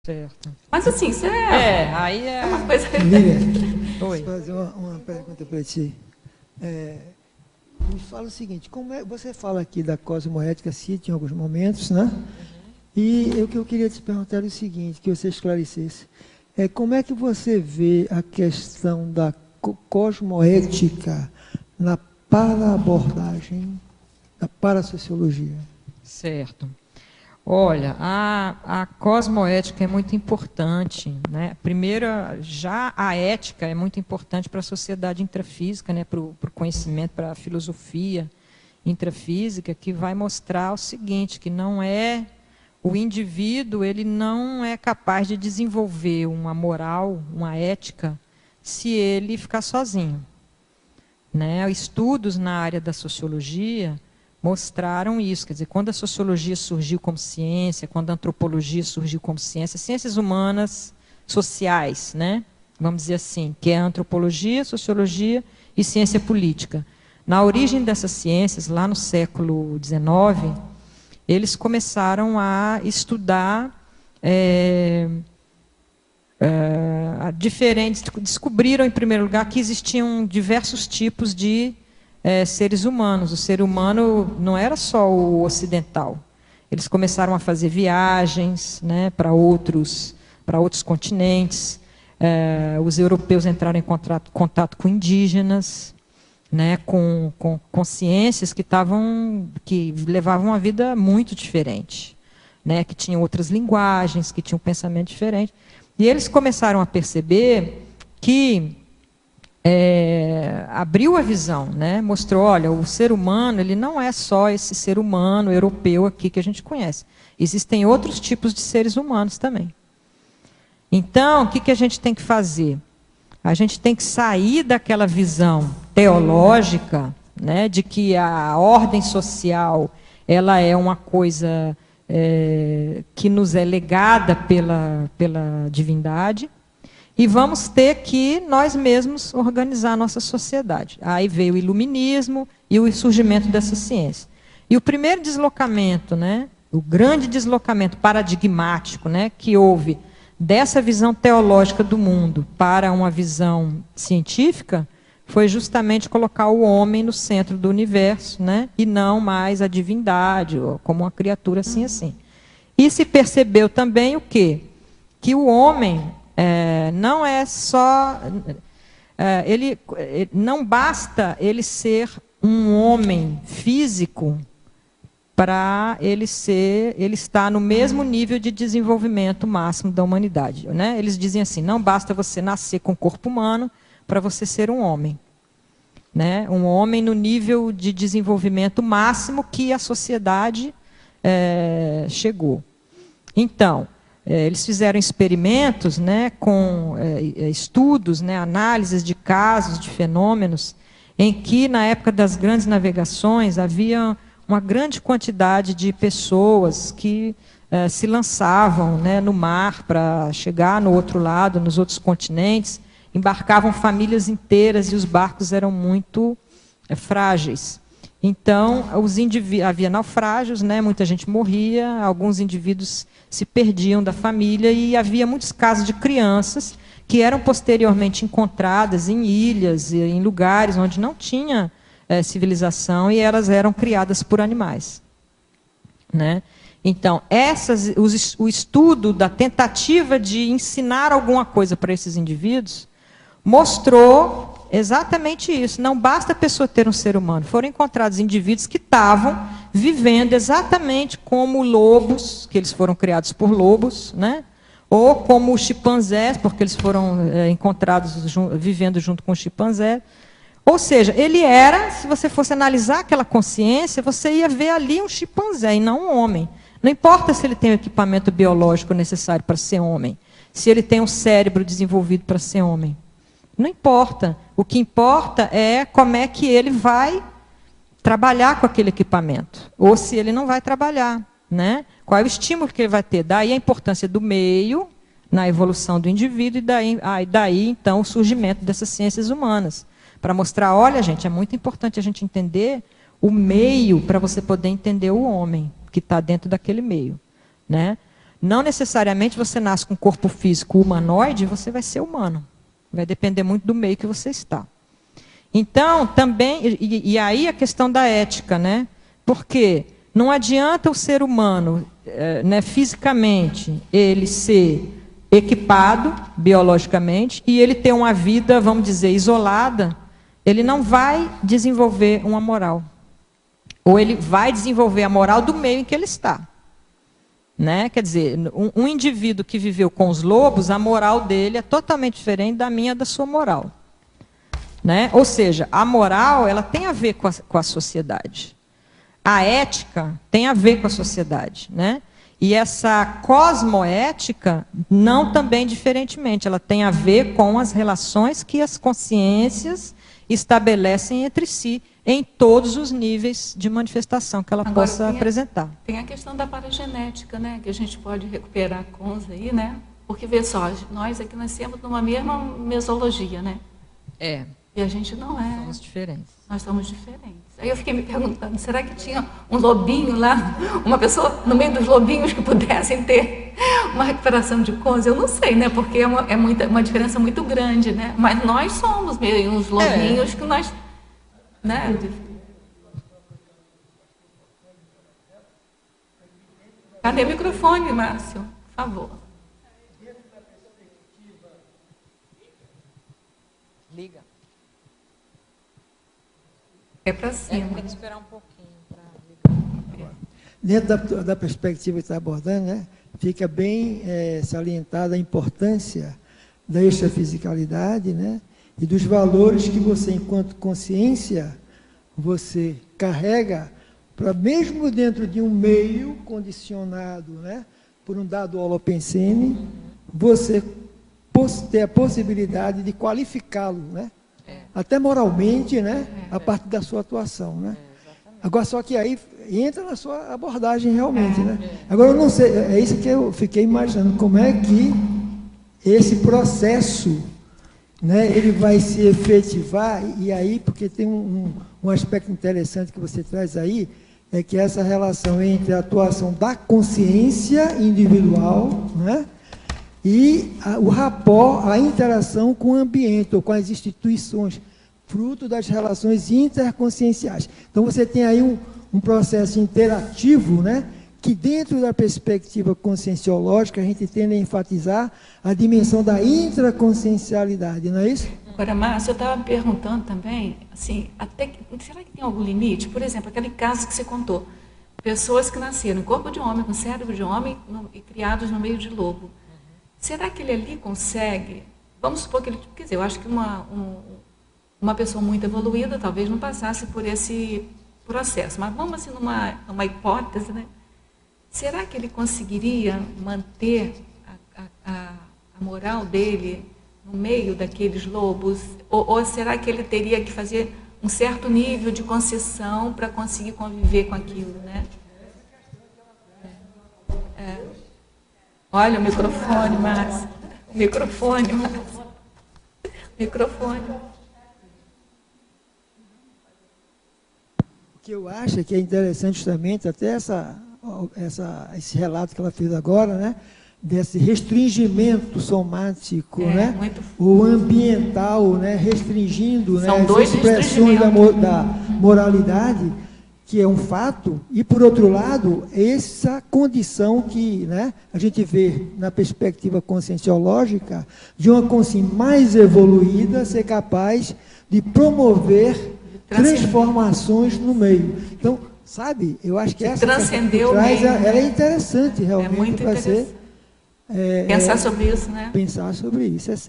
Certo. Mas assim, isso Aí é... é uma coisa... Lívia, Oi. posso fazer uma pergunta para ti? Me fala o seguinte, como é, você fala aqui da cosmoética, cita em alguns momentos, né? E o que eu queria te perguntar é o seguinte, que você esclarecesse. Como é que você vê a questão da cosmoética na para-abordagem, na parasociologia? Certo. Olha, a cosmoética é muito importante, né? Primeiro, já a ética é muito importante para a sociedade intrafísica, né? Para o conhecimento, para a filosofia intrafísica, que vai mostrar o seguinte, que não é o indivíduo, ele não é capaz de desenvolver uma moral, uma ética, se ele ficar sozinho, né? Estudos na área da sociologia mostraram isso, quer dizer, quando a sociologia surgiu como ciência, quando a antropologia surgiu como ciência, ciências humanas sociais, né? Vamos dizer assim, que é a antropologia, sociologia e ciência política. Na origem dessas ciências, lá no século XIX, eles começaram a estudar diferentes, descobriram em primeiro lugar que existiam diversos tipos de seres humanos. O ser humano não era só o ocidental. Eles começaram a fazer viagens, né, para outros continentes. Os europeus entraram em contato com indígenas, né, com consciências que levavam uma vida muito diferente, né, que tinham outras linguagens, que tinham um pensamento diferente. E eles começaram a perceber que abriu a visão, né? Mostrou, olha, o ser humano, ele não é só esse ser humano europeu aqui que a gente conhece. Existem outros tipos de seres humanos também. Então, o que a gente tem que fazer? A gente tem que sair daquela visão teológica, né, de que a ordem social ela é uma coisa que nos é legada pela divindade, e vamos ter que nós mesmos organizar a nossa sociedade. Aí veio o iluminismo e o surgimento dessa ciência. E o primeiro deslocamento, né, o grande deslocamento paradigmático, né, que houve dessa visão teológica do mundo para uma visão científica, foi justamente colocar o homem no centro do universo, né, e não mais a divindade, ou como uma criatura assim. E se percebeu também o quê? Que o homem não é só... não basta ele ser um homem físico para ele estar no mesmo nível de desenvolvimento máximo da humanidade, né? Eles dizem assim, não basta você nascer com corpo humano para você ser um homem, né? Um homem no nível de desenvolvimento máximo que a sociedade chegou. Então, eles fizeram experimentos, né, com estudos, né, análises de casos, de fenômenos, em que, na época das grandes navegações, havia uma grande quantidade de pessoas que se lançavam, né, no mar para chegar no outro lado, nos outros continentes, embarcavam famílias inteiras e os barcos eram muito frágeis. Então, havia naufrágios, né, muita gente morria, alguns indivíduos se perdiam da família e havia muitos casos de crianças que eram posteriormente encontradas em ilhas, em lugares onde não tinha civilização e elas eram criadas por animais, né? Então, o estudo da tentativa de ensinar alguma coisa para esses indivíduos mostrou exatamente isso. Não basta a pessoa ter um ser humano. Foram encontrados indivíduos que estavam vivendo exatamente como lobos, que eles foram criados por lobos, né? Ou como chimpanzés, porque eles foram encontrados vivendo junto com o chimpanzé. Ou seja, ele era, se você fosse analisar aquela consciência, você ia ver ali um chimpanzé e não um homem. Não importa se ele tem o equipamento biológico necessário para ser homem, se ele tem um cérebro desenvolvido para ser homem. Não importa. O que importa é como é que ele vai trabalhar com aquele equipamento. Ou se ele não vai trabalhar, né? Qual é o estímulo que ele vai ter? Daí a importância do meio na evolução do indivíduo e daí então, o surgimento dessas ciências humanas. Para mostrar, olha, gente, é muito importante a gente entender o meio para você poder entender o homem que está dentro daquele meio, né? Não necessariamente você nasce com um corpo físico humanoide, você vai ser humano. Vai depender muito do meio que você está. Então, também, e aí a questão da ética, né? Porque não adianta o ser humano, né, fisicamente, ele ser equipado biologicamente e ele ter uma vida, vamos dizer, isolada, ele não vai desenvolver uma moral. Ou ele vai desenvolver a moral do meio em que ele está. Né? Quer dizer, um indivíduo que viveu com os lobos, a moral dele é totalmente diferente da minha, da sua moral. Né? Ou seja, a moral ela tem a ver com a sociedade. A ética tem a ver com a sociedade. Né? E essa cosmoética, não também diferentemente, ela tem a ver com as relações que as consciências estabelecem entre si, em todos os níveis de manifestação que ela possa apresentar. Tem a questão da paragenética, né? Que a gente pode recuperar cons aí, né? Porque, vê só, nós aqui nascemos numa mesma mesologia, né? É. E a gente não é. Somos diferentes. Nós somos diferentes. Aí eu fiquei me perguntando, será que tinha um lobinho lá, uma pessoa no meio dos lobinhos que pudessem ter uma recuperação de cons? Eu não sei, né? Porque é uma diferença muito grande, né? Mas nós somos meio uns lobinhos que nós... Né? Cadê o microfone, Márcio? Por favor. Liga. É para cima. Tem que esperar um pouquinho para ligar. Dentro da perspectiva que está abordando, né, fica bem salientada a importância da extrafisicalidade, né, e dos valores que você, enquanto consciência, você carrega para, mesmo dentro de um meio condicionado, né, por um dado holopensene, você ter a possibilidade de qualificá-lo, né, até moralmente, né, a partir da sua atuação, né. Agora, só que aí entra na sua abordagem realmente, né. Agora, eu não sei, é isso que eu fiquei imaginando, como é que esse processo, né, ele vai se efetivar, e aí, porque tem um aspecto interessante que você traz aí, é que essa relação entre a atuação da consciência individual, né, e o rapport, a interação com o ambiente, ou com as instituições, fruto das relações interconscienciais. Então, você tem aí um processo interativo, né, que dentro da perspectiva conscienciológica, a gente tende a enfatizar a dimensão da intraconsciencialidade, não é isso? Agora, Márcio, eu estava me perguntando também, assim, será que tem algum limite? Por exemplo, aquele caso que você contou, pessoas que nasceram em corpo de homem, com cérebro de homem, e criados no meio de lobo. Será que ele ali consegue, vamos supor que ele, quer dizer, eu acho que uma pessoa muito evoluída talvez não passasse por esse processo, mas vamos assim numa hipótese, né? Será que ele conseguiria manter a moral dele no meio daqueles lobos? Ou será que ele teria que fazer um certo nível de concessão para conseguir conviver com aquilo, né? Olha o microfone, Márcio. O microfone, Márcio. Microfone. O que eu acho que é interessante justamente, até esse relato que ela fez agora, né, desse restringimento somático, né, o ambiental, né, restringindo, né, as expressões da moralidade, que é um fato, e, por outro lado, essa condição que, né, a gente vê na perspectiva conscienciológica de uma consciência mais evoluída ser capaz de promover transformações no meio. Então, sabe, eu acho que essa transcendeu traz, ela é interessante realmente. É muito interessante. Pensar sobre isso, né? Pensar sobre isso, é certo.